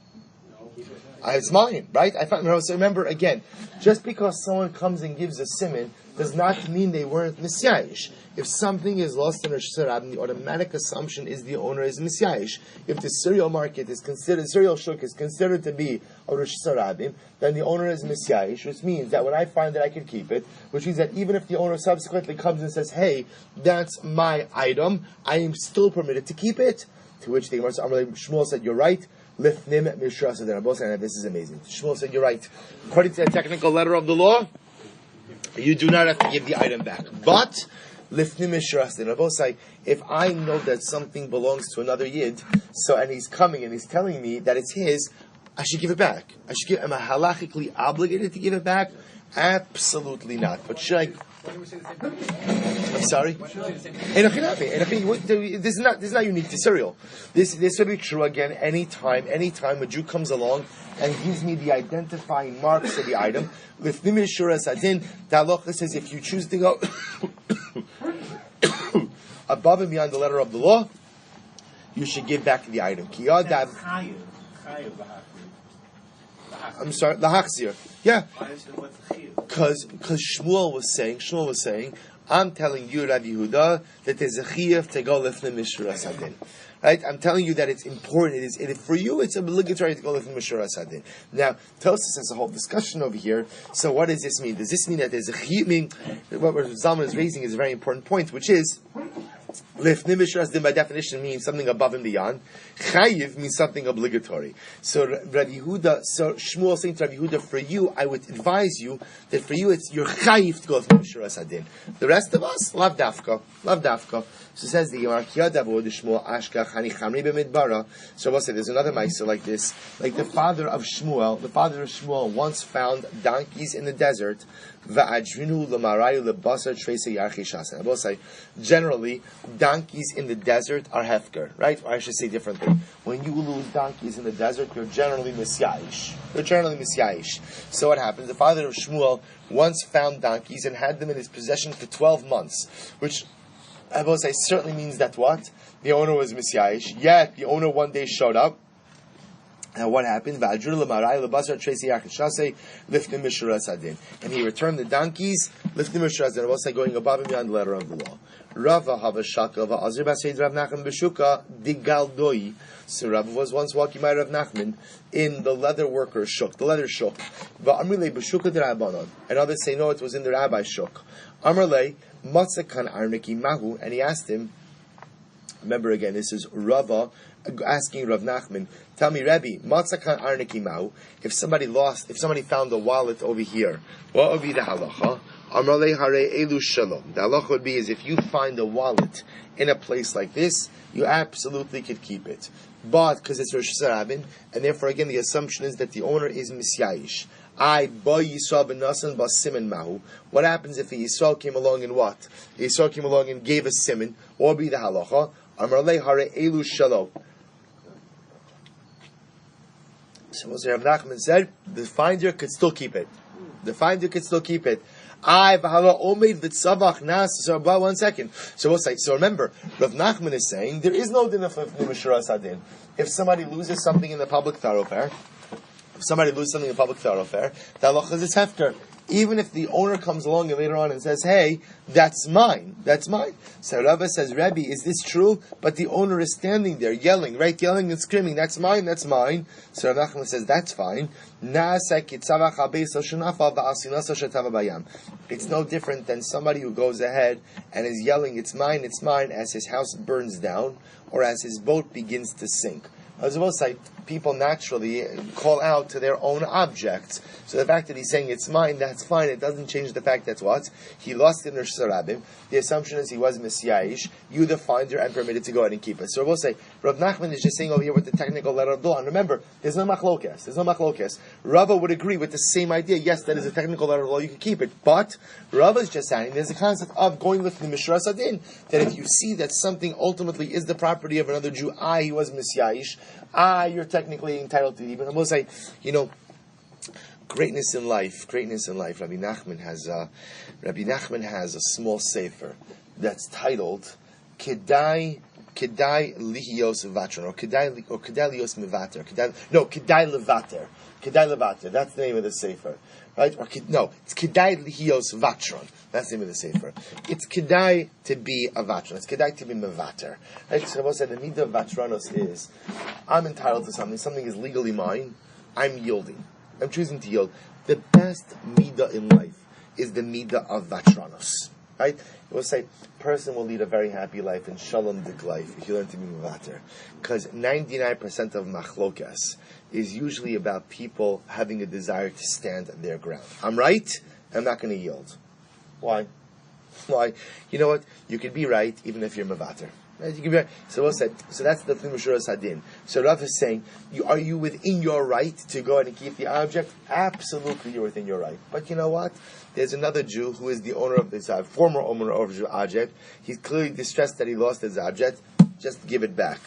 it's mine, right? So remember, again, just because someone comes and gives a siman does not mean they weren't misyayish. If something is lost in a shirab, the automatic assumption is the owner is misyayish. If the cereal market is considered, cereal shuk is considered to be a Rosh Hashanah, then the owner is misyayish, which means that when I find it, I can keep it, which means that even if the owner subsequently comes and says, hey, that's my item, I am still permitted to keep it. To which the Gemara Shmuel said, you're right. Lifnim Mishra said, this is amazing. Shmuel said, you're right. According to the technical letter of the law, you do not have to give the item back. But, Lifnim Mishra said, if I know that something belongs to another Yid, and he's coming and he's telling me that it's his, I should give it back. Am I halachically obligated to give it back? Absolutely not. But should I? I'm sorry. This is not unique to cereal. This will be true again anytime a Jew comes along and gives me the identifying marks of the item. With Nimishura Sadin, the halacha says if you choose to go above and beyond the letter of the law, you should give back the item. I'm sorry, lahachzir. Yeah. Because Shmuel was saying, I'm telling you, Rabbi Yehuda, that there's a chiyuv to go lifnei mishra sadin. Right? I'm telling you that it's important. For you, it's obligatory to go live in Mishra Sadin. Now, Tosis has a whole discussion over here. So what does this mean? Does this mean that there's a chiyuv? What Zalman is raising is a very important point, which is, Lifnei Mishra Sadin by definition means something above and beyond. Chayiv means something obligatory. So Shmuel saying to Rabbi Yehuda, for you, I would advise you that for you you're chayiv to go live Mishra Sadin. The rest of us, lav dafka. So it says the Gemara, so we'll say there's another ma'aser like this. Like the father of Shmuel once found donkeys in the desert. I will say, generally, donkeys in the desert are hefker, right? Or I should say differently. When you lose donkeys in the desert, you're generally misyayish. So what happens? The father of Shmuel once found donkeys and had them in his possession for 12 months, which I will say certainly means that what? The owner was misyayish. Yet the owner one day showed up. And what happened? And he returned the donkeys, lifting Mishrazin, I will say going above and beyond the letter of the law. Rava Havashaka Va'azir Baseid Rav Nachman Beshuka Digaldoi. So Rava was once walking by Rav Nachman in the leather worker's shuk, the leather shuk. Va'amrile Beshuka D'Rabbanon. And others say no, it was in the rabbi's shuk. Amrle Matzakan Arniki Mahu, and he asked him. Remember again, this is Rava asking Rav Nachman, tell me, Rebbe, Matzakan Arniki Mahu, if somebody found a wallet over here, what would be the halacha? Amrle Hare Elu Shalom. The halacha would be is if you find a wallet in a place like this, you absolutely could keep it. But, because it's Rosh Hashanah, and therefore again the assumption is that the owner is misyayish. What happens if a Yisrael came along and what? A Yisrael came along and gave a siman, what would be the halacha? Amrle Hare Elu Shalom. So Rav Nachman said, the finder could still keep it. So one second. So we'll say. So remember, Rav Nachman is saying there is no din of Mishra Sadin. If somebody loses something in the public thoroughfare, the halacha is hefker. Even if the owner comes along and later on and says, "Hey, that's mine." So Rava says, "Rebbe, is this true?" But the owner is standing there yelling and screaming, "That's mine." So Rav Nachman says, "That's fine." It's no different than somebody who goes ahead and is yelling, "It's mine," as his house burns down or as his boat begins to sink. As well as people naturally call out to their own objects. So the fact that he's saying it's mine, that's fine. It doesn't change the fact that what? He lost in Rosh Hashanah. The assumption is he was misyayish. You, the finder, and permitted to go ahead and keep it. So we'll say, Rav Nachman is just saying over here with the technical letter of the law. And remember, there's no machlokes. Rava would agree with the same idea. Yes, that is a technical letter of the law. You can keep it. But Rava is just saying there's a concept of going with the Mishra Sadin. That if you see that something ultimately is the property of another Jew, he was misyayish. You're technically entitled to it. Even I will say, greatness in life. Rabbi Nachman has a small sefer that's titled Kedai Lihios Vatron or Kedai Lios Mevater. Kedai Levater. That's the name of the sefer, right? It's Kedai Lihios Vatron. That's the name of the sefer. It's Kedai to be a Vatron. It's Kedai to be Mevater. Right? So Rabbi said the midah of Vatronos is I'm entitled to something. Something is legally mine. I'm yielding. I'm choosing to yield. The best midah in life is the midah of Vatronos. Right? It will say, person will lead a very happy life and shalom dik life if you learn to be mevater. Because 99% of machlokas is usually about people having a desire to stand their ground. I'm right, I'm not going to yield. Why? You know what? You can be right even if you're mevater. Right? You can be right. So we'll say, so that's the thing with Mishra Sadin. So Rav is saying, are you within your right to go ahead and keep the object? Absolutely, you're within your right. But you know what? There's another Jew who is the owner of this former owner of the object. He's clearly distressed that he lost his object. Just give it back.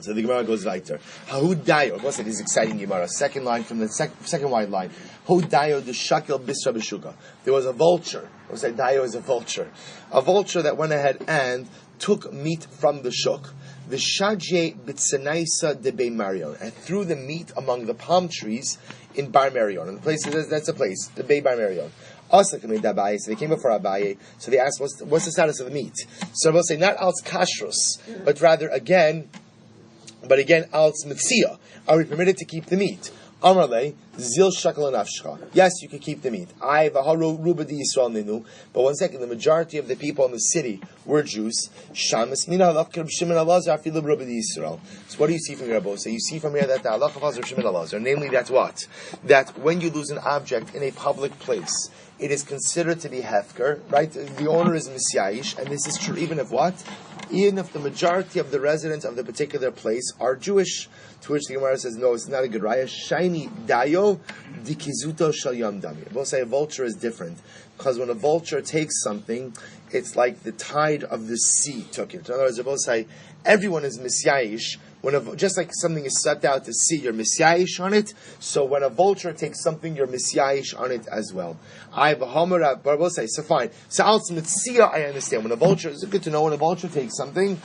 So the Gemara goes weiter. Hahudayo. What's it? This exciting Gemara. Second line from the second wide line. Hahudayo the shakel bisra b'shuka. There was a vulture. What's that? Dayo is a vulture. A vulture that went ahead and took meat from the shuk. The shajye b'tzenaisa de Bei Marion, and threw the meat among the palm trees in Bar Marion. And the place that's a place, the Bei Bar Marion. Also, so they came before Abaye, so they asked, what's the status of the meat? So we'll say, not alts kashrus, but rather again, alts Metzia. Are we permitted to keep the meat? Amarle, zil shakal nafshcha. Yes, you can keep the meat. I v'haru ruba di Yisrael ninu. But one second, the majority of the people in the city were Jews. Shamas mina halach Reb Shimon Elazar afilu ruba di Yisrael. So what do you see from here, Rabbi? So you see from here that the halach of Reb Shimon Elazar, namely that what? That when you lose an object in a public place, it is considered to be hefker, right? The owner is misyayish, and this is true even if what? Even if the majority of the residents of the particular place are Jewish. To which the Gemara says, no, it's not a good raya. Shiny dayo dikizuto shal yam dami. We'll say a vulture is different. Because when a vulture takes something, it's like the tide of the sea took it. In other words, we'll say everyone is misyayish. Just like something is set out to sea, you're misyayish on it. So when a vulture takes something, you're misyayish on it as well. But we'll say, so fine. So alts Metzia, I understand. When a vulture, it's good to know when a vulture takes something,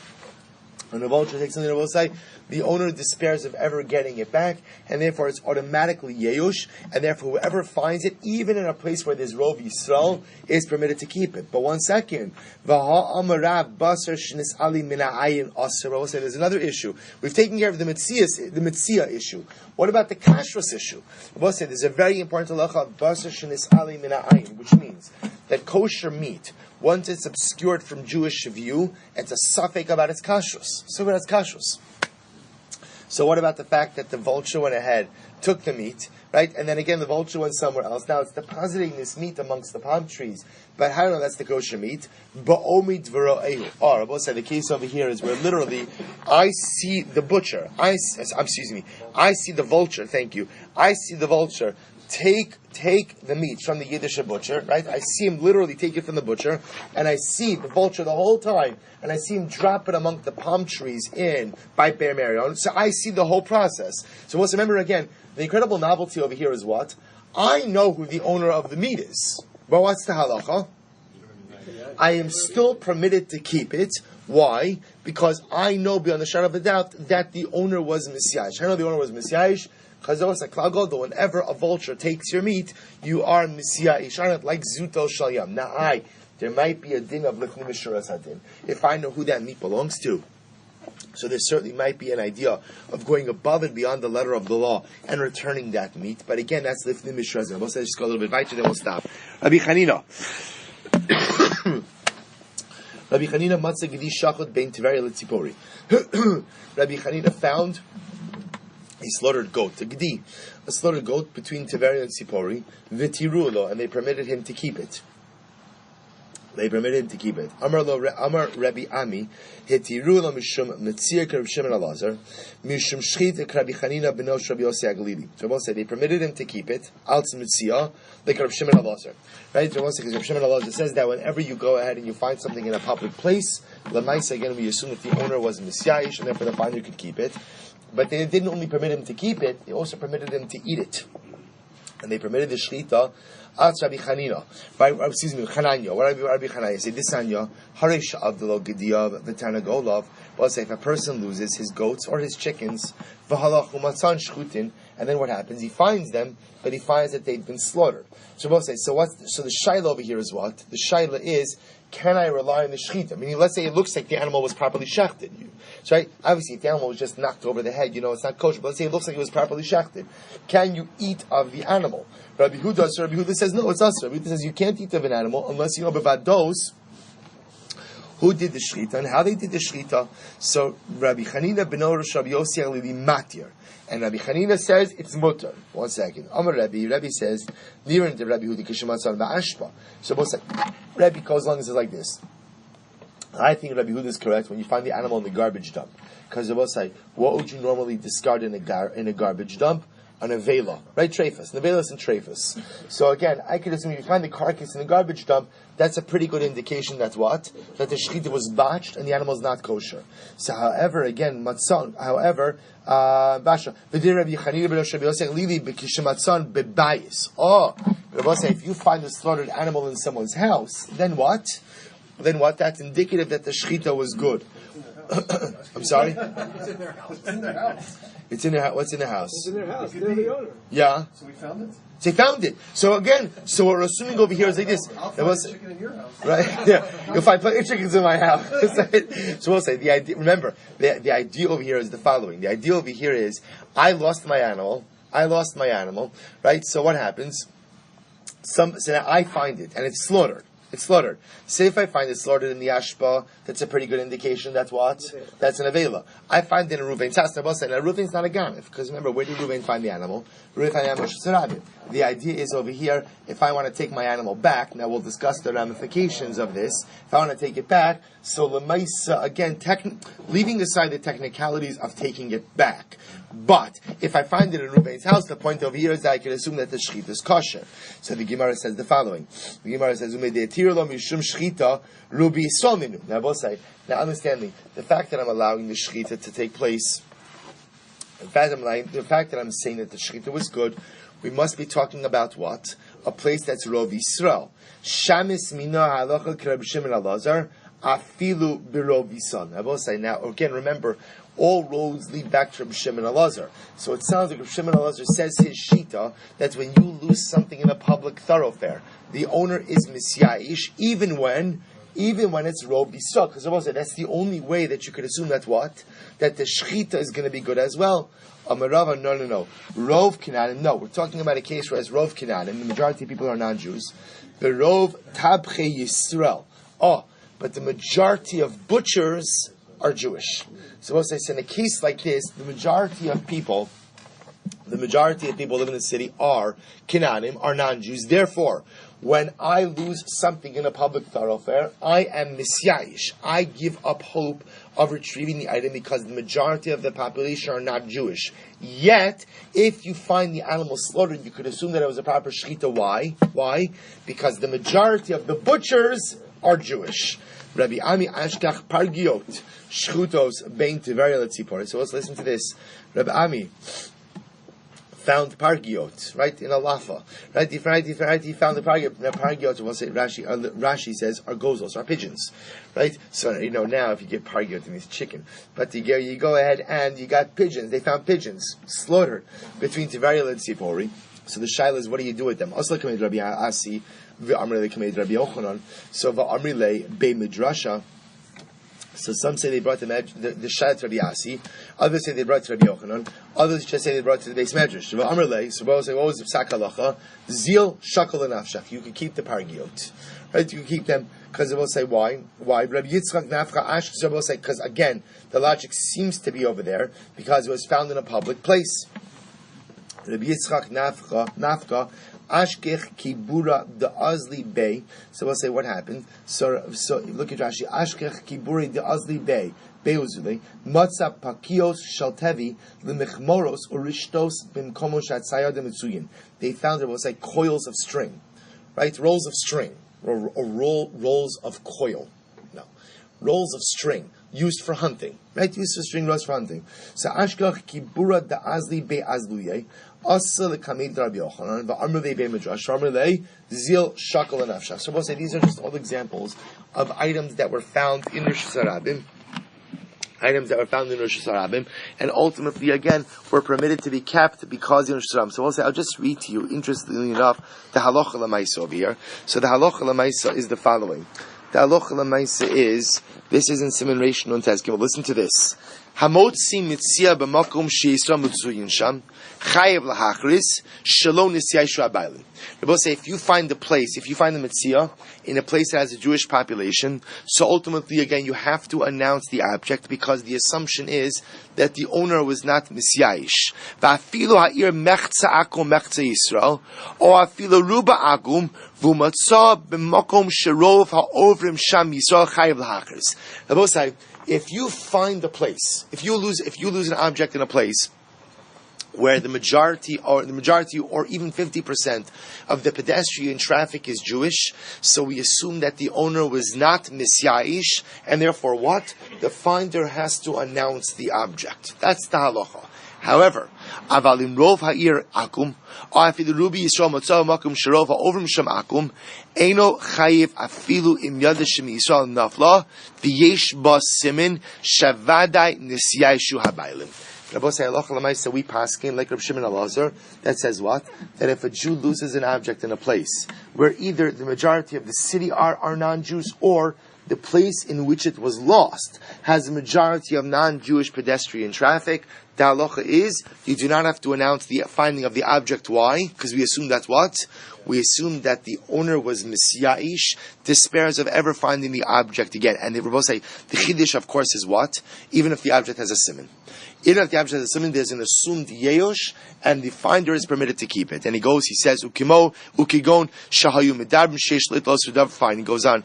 we'll say, the owner despairs of ever getting it back, and therefore it's automatically yeyush, and therefore whoever finds it, even in a place where there's Rov Yisrael, is permitted to keep it. But one second, we'll say there's another issue. We've taken care of the Metzia issue. What about the kashrus issue? We'll say there's a very important halacha, basar shenis ali min ha'ayin, which means that kosher meat, once it's obscured from Jewish view, it's a suffix about its kashrus. So that's kashrus. So what about the fact that the vulture went ahead, took the meat, right? And then again, the vulture went somewhere else. Now it's depositing this meat amongst the palm trees. But how do you know that's the kosher meat? Ba'omi dvaro ehu. Or, Rabbi said the case over here is where literally, I see the butcher. I see the vulture, thank you. I see the vulture take the meat from the Yiddish butcher, right? I see him literally take it from the butcher, and I see the vulture the whole time, and I see him drop it among the palm trees by Bear Marion. So I see the whole process. So let's remember again, the incredible novelty over here is what? I know who the owner of the meat is. But what's the halacha? I am still permitted to keep it. Why? Because I know beyond the shadow of a doubt that the owner was Misyayish. I know the owner was Misyayish. Whenever a vulture takes your meat, you are Misyayish, like Zuto Shalyam. Now there might be a din of Lifnim Mishuras Hadin, if I know who that meat belongs to. So there certainly might be an idea of going above and beyond the letter of the law and returning that meat. But again, that's Lifnim Mishuras Hadin. We'll just go a little bit weiter, then we'll stop. Rabbi Chanina. Rabbi Chanina Matzah Gedi Shachot Bein Tiveria L'Tzipori. Rabbi Chanina found a slaughtered goat, a slaughtered goat between Tiveria and Tzipori, v'tirulo, and they permitted him to keep it. Amar Rabbi Ami, hetirulo mishum Metzia Reb Shimon Elazar, mishum shchita Rabbi Chanina benosh Rabbi Yossi Agalili. So we'll say they permitted him to keep it, alts Metzia, like Reb Shimon Elazar. Right? So we'll say because Reb Shimon Elazar says that whenever you go ahead and you find something in a public place, l'maisa again we assume that the owner was Misyayish, and therefore the finder could keep it. But they didn't only permit him to keep it, they also permitted him to eat it. And they permitted the shchita at Rabbi Chanina. Chananya. What Rabbi Chananya say? This anya, Harish Abdullah Gediyav V'Tanagolav. Well, say if a person loses his goats or his chickens, V'halach u'matzan shchutin, and then what happens? He finds them, but he finds that they've been slaughtered. So we'll say, so the shaila over here is what? The shaila is, can I rely on the shechita? Meaning, let's say it looks like the animal was properly shechted. So, right? Obviously, if the animal was just knocked over the head, it's not kosher. But let's say it looks like it was properly shechted. Can you eat of the animal? Rabbi Huda says, no, it's us. Rabbi Huda says, you can't eat of an animal unless you know bevados who did the shechita and how they did the shechita. So, Rabbi Chanina beno Rosh Rabbi Yossi Agalili matir. And Rabbi Chanina says it's mutter. One second. Amar Rabbi says, nearing to Rabbi Huda Kishimatzan Ba'ashpa. So both say, Rabbi goes along and says like this. I think Rabbi Huda is correct when you find the animal in the garbage dump. Because they both say, what would you normally discard in a garbage dump? An avela, right? Trephus, nevelas and trephus. So again, I could assume if you find the carcass in the garbage dump, that's a pretty good indication that what? That the shechita was botched and the animal is not kosher. So however, again, matzon, basha, v'dir Rabbi Chanina ben Rabbi Yossi Lili b'kishematzon bebayis. Oh, Rabbi say, if you find a slaughtered animal in someone's house, then what? That's indicative that the shechita was good. I'm sorry? It's in their house. It's in their house. It's in their house. What's in the house? It's in their house. They're the owner. Yeah. So we found it? They found it. So again, so what we're assuming over here is like this. I'll There find was, a chicken in your house. right? Yeah. You'll find plenty of chickens in my house. So we'll say, the idea, remember, the idea over here is the following. The idea over here is, I lost my animal, right? So what happens? So now I find it, and it's slaughtered. Say if I find it slaughtered in the ashpa, that's a pretty good indication. That's what? That's an avela. I find it in a Ruvain's house. Now Ruvain's not a ganif, because remember, where did Ruvain find the animal? Ruvain found the animal Shusarabim. The idea is over here, if I want to take my animal back, now we'll discuss the ramifications of this. If I want to take it back, so Lemaisa, again, leaving aside the technicalities of taking it back. But if I find it in Ruvain's house, the point over here is that I can assume that the shechita is kosher. So the Gemara says the following. The Gemara says, now both say, now understanding, the fact that I'm allowing the shechita to take place, the fact that I'm saying that the shechita was good, we must be talking about what? A place that's Rov Yisrael. Shamis mina halacha k'Reb Shimon Elazar, afilu b'Rov Yisrael. I both say, now again, remember, all roads lead back to Reb Shimon Elazar. So it sounds like Reb Shimon Elazar says his shita, that's when you lose something in a public thoroughfare, the owner is misyaish, even when it's Rov Yisrael. Because that's the only way that you could assume that what? That the shchita is going to be good as well. Amarava, no. Rov Kinanim, no. We're talking about a case where as Rov Kinanim, the majority of people are non-Jews. The Rov Tabche Yisrael. Oh, but the majority of butchers are Jewish. So we'll say, in a case like this, the majority of people living in the city are Kinanim, are non-Jews. Therefore, when I lose something in a public thoroughfare, I am misyaish. I give up hope of retrieving the item because the majority of the population are not Jewish. Yet, if you find the animal slaughtered, you could assume that it was a proper shechita. Why? Why? Because the majority of the butchers are Jewish. Rabbi Ami Ashkach Pargiot Shchutos Bein Tiveria Letzipor. So let's listen to this. Rabbi Ami found pargiot, right, in a lafa. Right, he found the pargiot. Now pargiot, we'll say, Rashi says, are gozos, are pigeons. Right? So, now if you get pargiot, it means chicken. But you go ahead and you got pigeons. They found pigeons slaughtered between Tiveria and Tzipori. So the shaila is, what do you do with them? Asla kamed Rabbi Asi, v'amrile kamed Rabbi Yochanan. So v'amrile be midrasha. So some say they brought the Shad to Rabbi Asi, others say they brought to Rabbi Yochanan, others just say they brought to the base medrash. So we'll say, what was the psak halacha? Zil, shakal, and afshach. You could keep the pargiot. Right? You can keep them, because we'll say, why? Rabbi Yitzchak nafcha ash, so we'll say, because again, the logic seems to be over there, because it was found in a public place. Rabbi Yitzchak nafka, Ashkech kibura de azli bay. So we'll say what happened. So look at Rashi. Ashkech kiburi de azli bay. Beuzuli matza pakios shaltevi lemechmoros urishtos bimkomo shatzayad mitzuyin. They found it was like coils of string, right? Rolls of string or rolls of coil. No, rolls of string used for hunting, right? Used for string rolls for hunting. So Ashkech kibura de azli bay azluye. So we'll say these are just all examples of items that were found in Rosh Hashanah. And ultimately, again, were permitted to be kept because in Rosh Hashanah. So we'll say, I'll just read to you, interestingly enough, the halacha l'maisa over here. So the halacha l'maisa is the following. The halacha l'maisa is, this is in Siman Reish Nun Tezkim. Listen to this. Hamotzi Metzia b'makom she'yisra mitzuyin sham chayev lahachris shalom nisyaishu abaylim. Rabbi say, if you find the Metzia in a place that has a Jewish population, so ultimately again you have to announce the object because the assumption is that the owner was not Misyaish. Va'afilu ha'ir mechza akum mechza Yisrael, or afilu ruba agum v'umatza b'makom sherov ha'ovrim sham Yisrael chayev lahachris. Rabbi say, if you find the place, if you lose an object in a place where the majority or even 50% of the pedestrian traffic is Jewish, so we assume that the owner was not misyaish, and therefore what? The finder has to announce the object. That's the halacha. However, Avalim rov ha'ir akum, or if the ruby Yisrael Motzah Makum Sharov ha'ovrim Shem akum, Eino chayiv afilu im yadashim Yisrael nafla, v'yesh ba simin, shavadai nisyayishu habaylim. Rabbi say halacha l'maisa we paskin like Reb Shimon Elazar that says what? That if a Jew loses an object in a place where either the majority of the city are non-Jews or the place in which it was lost has a majority of non-Jewish pedestrian traffic, the halacha is you do not have to announce the finding of the object. Why? Because we assume that what? We assume that the owner was misyaish, despairs of ever finding the object again. And the Rabbi say the chiddush, of course, is what? Even if the object has a siman. Even if the object has a siman, there's an assumed yeyosh, and the finder is permitted to keep it. And he goes, he says, ukimo, ukigon, shahayu medarbim, sheish litlos udav, fine. He goes on.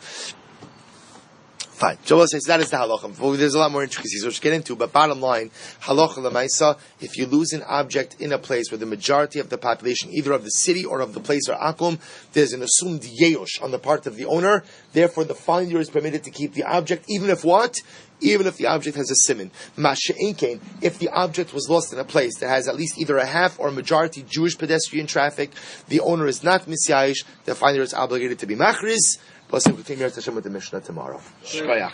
Fine. Shabbos says that is the halacha. Well, there's a lot more intricacies which we get into, but bottom line, halacha l'maisa, if you lose an object in a place where the majority of the population, either of the city or of the place, are akum, there's an assumed yeyosh on the part of the owner. Therefore, the finder is permitted to keep the object, even if what? Even if the object has a siman. Masha'inkein, if the object was lost in a place that has at least either a half or a majority Jewish pedestrian traffic, the owner is not misyayish, the finder is obligated to be machriz. Plus, we'll continue with the Mishnah tomorrow. Shkoyach.